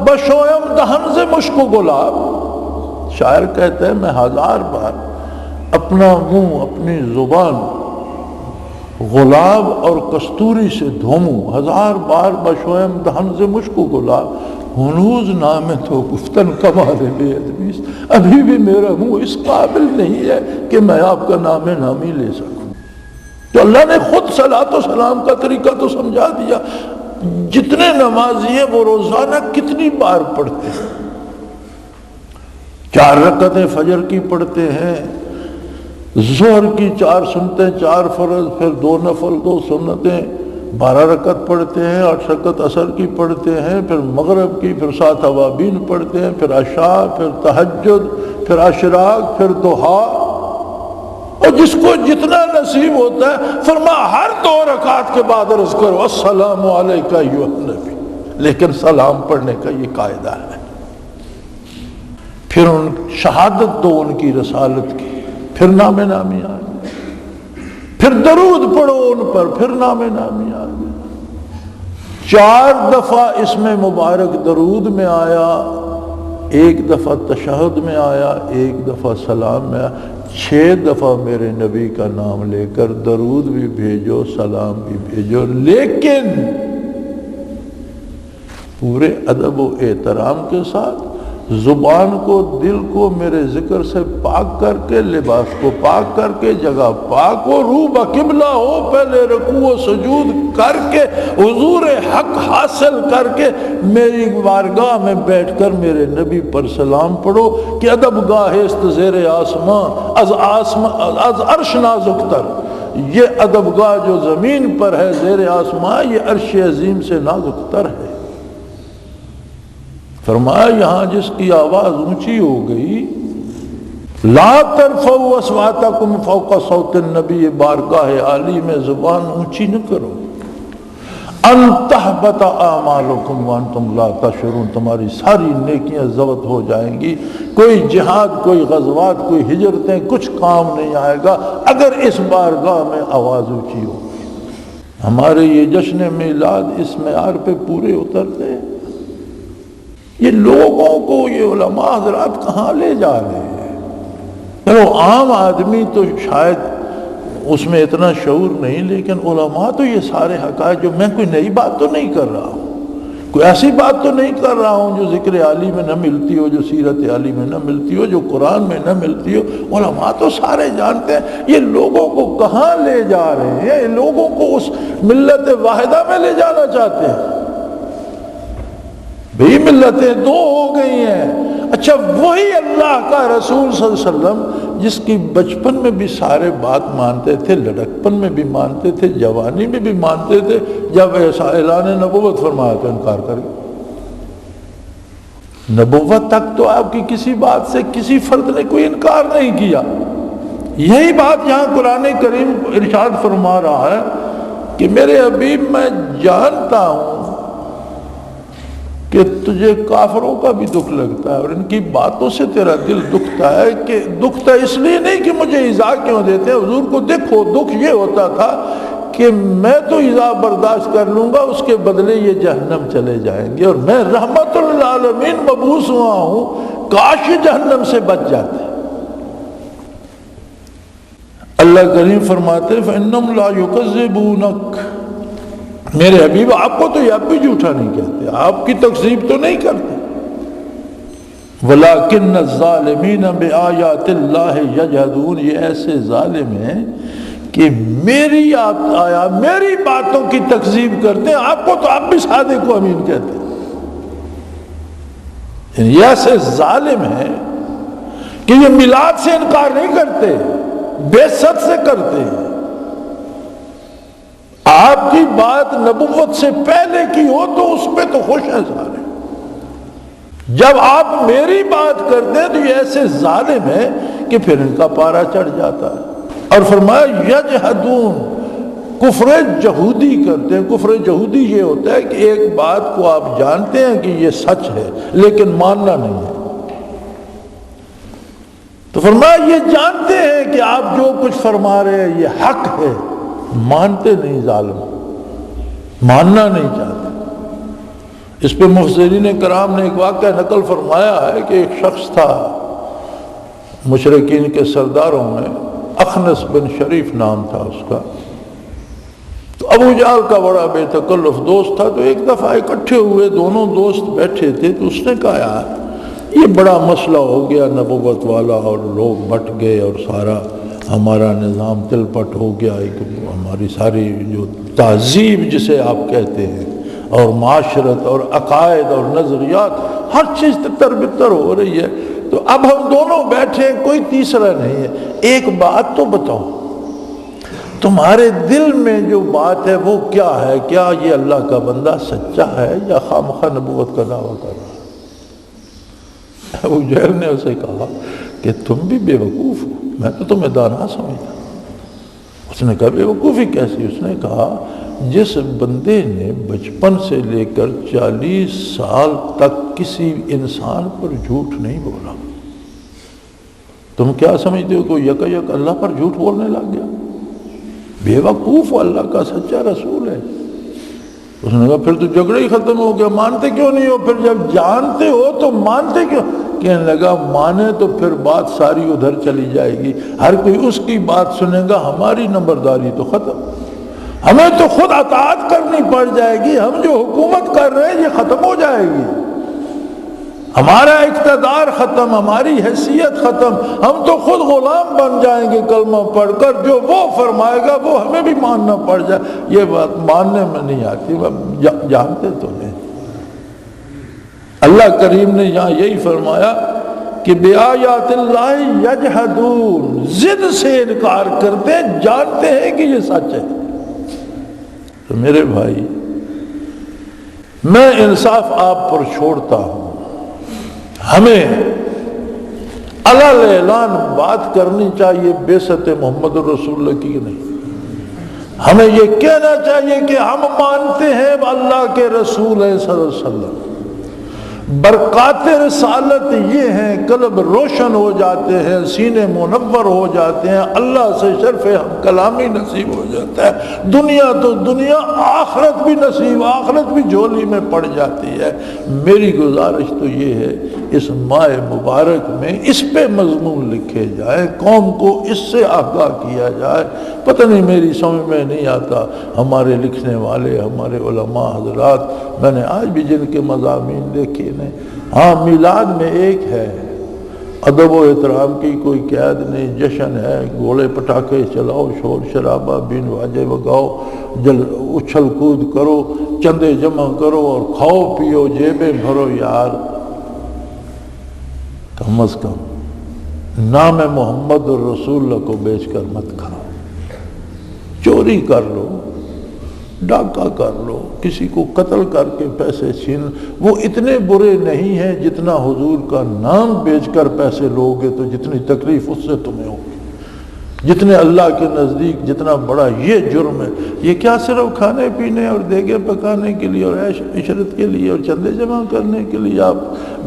بشویم دہن سے مشک و گلاب، شاعر کہتے ہیں میں 1000 بار اپنا منہ، اپنی زبان غلاب اور کستوری سے دھوموں. 1000 بار بشویم دہن سے مشک و گلاب، ہنوز نام تو گفتن کمال بے ادبی، ابھی بھی میرا منہ اس قابل نہیں ہے کہ میں آپ کا نام نامی لے سکوں. تو اللہ نے خود صلاۃ و سلام کا طریقہ تو سمجھا دیا. جتنے نمازی ہیں وہ روزانہ کتنی بار پڑھتے ہیں؟ 4 رکعتیں فجر کی پڑھتے ہیں، ظہر کی 4 سنتیں 4 فرض، پھر 2 نفل 2 سنتیں 12 رکعت پڑھتے ہیں، 8 رکعت عصر کی پڑھتے ہیں، پھر مغرب کی، پھر 7 اوابین پڑھتے ہیں، پھر عشاء، پھر تہجد، پھر اشراق، پھر ضحیٰ، اور جس کو جتنا نصیب ہوتا ہے فرمایا ہر 2 رکعت کے بعد عرض کرو السلام علیکہ ایھا النبی، لیکن سلام پڑھنے کا یہ قاعدہ ہے۔ پھر ان شہادت دو ان کی رسالت کی، پھر نام نامی آ گئے، پھر درود پڑھو ان پر، پھر نام نامی آ گئے۔ 4 دفعہ اس میں مبارک درود میں آیا، 1 دفعہ تشہد میں آیا، 1 دفعہ سلام میں آیا، 6 دفعہ میرے نبی کا نام لے کر درود بھی بھیجو سلام بھی بھیجو، لیکن پورے ادب و احترام کے ساتھ زبان کو دل کو میرے ذکر سے پاک کر کے، لباس کو پاک کر کے، جگہ پاک ہو، روح بقبلہ ہو، پہلے رکوع و سجود کر کے حضور حق حاصل کر کے میری بارگاہ میں بیٹھ کر میرے نبی پر سلام پڑھو کہ ادب گاہ است زیر آسمان از عرش نازک تر، یہ ادب گاہ جو زمین پر ہے زیر آسمان یہ عرش عظیم سے نازک تر ہے۔ فرمایا یہاں جس کی آواز اونچی ہو گئی، لا ترفعوا اصواتکم فوق صوت النبی، بارگاہ عالی میں زبان اونچی نہ کرو، ان تحبط اعمالکم وانتم لا تشعرون، تمہاری ساری نیکیاں ضبط ہو جائیں گی، کوئی جہاد، کوئی غزوات، کوئی ہجرتیں، کچھ کام نہیں آئے گا اگر اس بارگاہ میں آواز اونچی ہو۔ ہمارے یہ جشن میلاد اس معیار پہ پورے اترتے ہیں؟ یہ لوگوں کو یہ علماء حضرات کہاں لے جا رہے ہیں؟ وہ عام آدمی تو شاید اس میں اتنا شعور نہیں، لیکن علماء تو یہ سارے حقائق، جو میں کوئی نئی بات تو نہیں کر رہا ہوں، کوئی ایسی بات تو نہیں کر رہا ہوں جو ذکر عالی میں نہ ملتی ہو، جو سیرت عالی میں نہ ملتی ہو، جو قرآن میں نہ ملتی ہو، علماء تو سارے جانتے ہیں۔ یہ لوگوں کو کہاں لے جا رہے ہیں؟ یہ لوگوں کو اس ملت واحدہ میں لے جانا چاہتے ہیں۔ بھئی ملتیں 2 ہو گئی ہیں، اچھا وہی اللہ کا رسول صلی اللہ علیہ وسلم جس کی بچپن میں بھی سارے بات مانتے تھے، لڑکپن میں بھی مانتے تھے، جوانی میں بھی مانتے تھے، جب ایسا اعلان نبوت فرمایا تو انکار کر گئے۔ نبوت تک تو آپ کی کسی بات سے کسی فرد نے کوئی انکار نہیں کیا۔ یہی بات یہاں قرآن کریم ارشاد فرما رہا ہے کہ میرے حبیب میں جانتا ہوں کہ تجھے کافروں کا بھی دکھ لگتا ہے اور ان کی باتوں سے تیرا دل دکھتا ہے، کہ دکھتا اس لیے نہیں کہ مجھے ایذا کیوں دیتے ہیں، حضور کو دیکھو دکھ یہ ہوتا تھا کہ میں تو ایذا برداشت کر لوں گا، اس کے بدلے یہ جہنم چلے جائیں گے، اور میں رحمت للعالمین مبعوث ہوا ہوں، کاش جہنم سے بچ جاتے۔ اللہ کریم فرماتے ہیں فَإِنَّهُمْ لَا يُكَذِّبُونَكَ، میرے حبیب آپ کو تو یہ اب بھی جھوٹا نہیں کہتے، آپ کی تکذیب تو نہیں کرتے، وَلَكِنَّ الظَّالِمِينَ بِآيَاتِ اللَّهِ يَجْحَدُونَ، یہ ایسے ظالم ہیں کہ میری باتوں کی تکذیب کرتے ہیں، آپ کو تو آپ بھی صادق و امین کہتے ہیں۔ یعنی یہ ایسے ظالم ہیں کہ یہ میلاد سے انکار نہیں کرتے، بعثت سے کرتے ہیں۔ آپ کی بات نبوت سے پہلے کی ہو تو اس پہ تو خوش ہیں سارے، جب آپ میری بات کرتے ہیں تو یہ ایسے ظالم ہیں کہ پھر ان کا پارا چڑھ جاتا ہے۔ اور فرمایا یجحدون، کفر جہودی کرتے ہیں۔ کفر جہودی یہ ہوتا ہے کہ ایک بات کو آپ جانتے ہیں کہ یہ سچ ہے لیکن ماننا نہیں ہے، تو فرمایا یہ جانتے ہیں کہ آپ جو کچھ فرما رہے ہیں یہ حق ہے، مانتے نہیں، ظالم ماننا نہیں چاہتے۔ اس پہ مفسرین کرام نے ایک واقعہ نقل فرمایا ہے کہ ایک شخص تھا مشرکین کے سرداروں میں، اخنس بن شریف نام تھا اس کا، تو ابو جہل کا بڑا بے تکلف دوست تھا، تو ایک دفعہ اکٹھے ہوئے، دونوں دوست بیٹھے تھے، تو اس نے کہا یار یہ بڑا مسئلہ ہو گیا نبوت والا، اور لوگ بٹ گئے اور سارا ہمارا نظام تل پٹ ہو گیا، ہماری ساری جو تہذیب جسے آپ کہتے ہیں اور معاشرت اور عقائد اور نظریات ہر چیز تر بتر ہو رہی ہے، تو اب ہم دونوں بیٹھے، کوئی تیسرا نہیں ہے، ایک بات تو بتاؤ، تمہارے دل میں جو بات ہے وہ کیا ہے؟ کیا یہ اللہ کا بندہ سچا ہے یا خامخواہ نبوت کا دعویٰ کر رہا ہے؟ ابو جہل نے اسے کہا کہ تم بھی بے وقوف ہو، میں تو تمہیں دانا سمجھتا۔ اس نے کہا بے وقوفی کیسی؟ اس نے کہا جس بندے نے بچپن سے لے کر 40 سال تک کسی انسان پر جھوٹ نہیں بولا، تم کیا سمجھتے ہو کہ یک اللہ پر جھوٹ بولنے لگ گیا؟ بے وقوف اللہ کا سچا رسول ہے۔ اس نے کہا پھر تو جھگڑا ہی ختم ہو گیا، مانتے کیوں نہیں ہو؟ پھر جب جانتے ہو تو مانتے کیوں؟ کہنے لگا مانے تو پھر بات ساری ادھر چلی جائے گی، ہر کوئی اس کی بات سنے گا، ہماری نمبرداری تو ختم، ہمیں تو خود اطاعت کرنی پڑ جائے گی، ہم جو حکومت کر رہے ہیں یہ ختم ہو جائے گی، ہمارا اقتدار ختم، ہماری حیثیت ختم، ہم تو خود غلام بن جائیں گے کلمہ پڑھ کر، جو وہ فرمائے گا وہ ہمیں بھی ماننا پڑ جائے۔ یہ بات ماننے میں نہیں آتی، جانتے تو ہیں۔ اللہ کریم نے یہاں یہی فرمایا کہ بِآیاتِ اللہ یجحدون، ضد سے انکار کرتے ہیں، جانتے ہیں کہ یہ سچ ہے۔ تو میرے بھائی، میں انصاف آپ پر چھوڑتا ہوں، ہمیں اعلان بات کرنی چاہیے بعثت محمد رسول اللہ کی نہیں، ہمیں یہ کہنا چاہیے کہ ہم مانتے ہیں اللہ کے رسول ہیں صلی اللہ علیہ وسلم، برکات رسالت یہ ہیں، قلب روشن ہو جاتے ہیں، سینے منور ہو جاتے ہیں، اللہ سے شرف ہم کلامی نصیب ہو جاتا ہے، دنیا تو دنیا، آخرت بھی نصیب، آخرت بھی جھولی میں پڑ جاتی ہے۔ میری گزارش تو یہ ہے اس ماہ مبارک میں اس پہ مضمون لکھے جائے، قوم کو اس سے آگاہ کیا جائے۔ پتہ نہیں میری سمجھ میں نہیں آتا، ہمارے لکھنے والے، ہمارے علماء حضرات، میں نے آج بھی جن کے مضامین دیکھے نے، ہاں میلاد میں ایک ہے، ادب و احترام کی کوئی قید نہیں، جشن ہے، گھوڑے پٹاخے چلاؤ، شور شرابہ، بین واجے بگاؤ، اچھل کود کرو، چندے جمع کرو اور کھاؤ پیو، جیبیں بھرو۔ یار کم از کم نام محمد الرسول اللہ کو بیچ کر مت کھاؤ، چوری کر لو، ڈاکہ کر لو، کسی کو قتل کر کے پیسے چھین، وہ اتنے برے نہیں ہیں جتنا حضور کا نام بیچ کر پیسے لوگے تو جتنی تکلیف اس سے تمہیں ہوگی، جتنے اللہ کے نزدیک جتنا بڑا یہ جرم ہے۔ یہ کیا صرف کھانے پینے اور دیگے پکانے کے لیے اور عیش عشرت کے لیے اور چندے جمع کرنے کے لیے آپ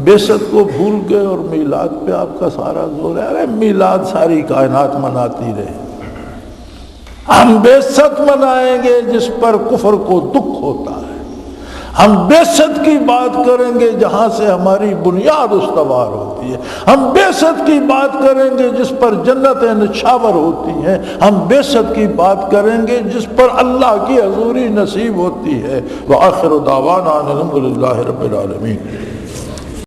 بعثت کو بھول گئے اور میلاد پہ آپ کا سارا زور ہے؟ ارے میلاد ساری کائنات مناتی رہے، ہم بعثت منائیں گے جس پر کفر کو دکھ ہوتا ہے، ہم بعثت کی بات کریں گے جہاں سے ہماری بنیاد استوار ہوتی ہے، ہم بعثت کی بات کریں گے جس پر جنتیں نچھاور ہوتی ہیں، ہم بعثت کی بات کریں گے جس پر اللہ کی حضوری نصیب ہوتی ہے۔ وآخر دعوانا الحمد للہ رب العالمین۔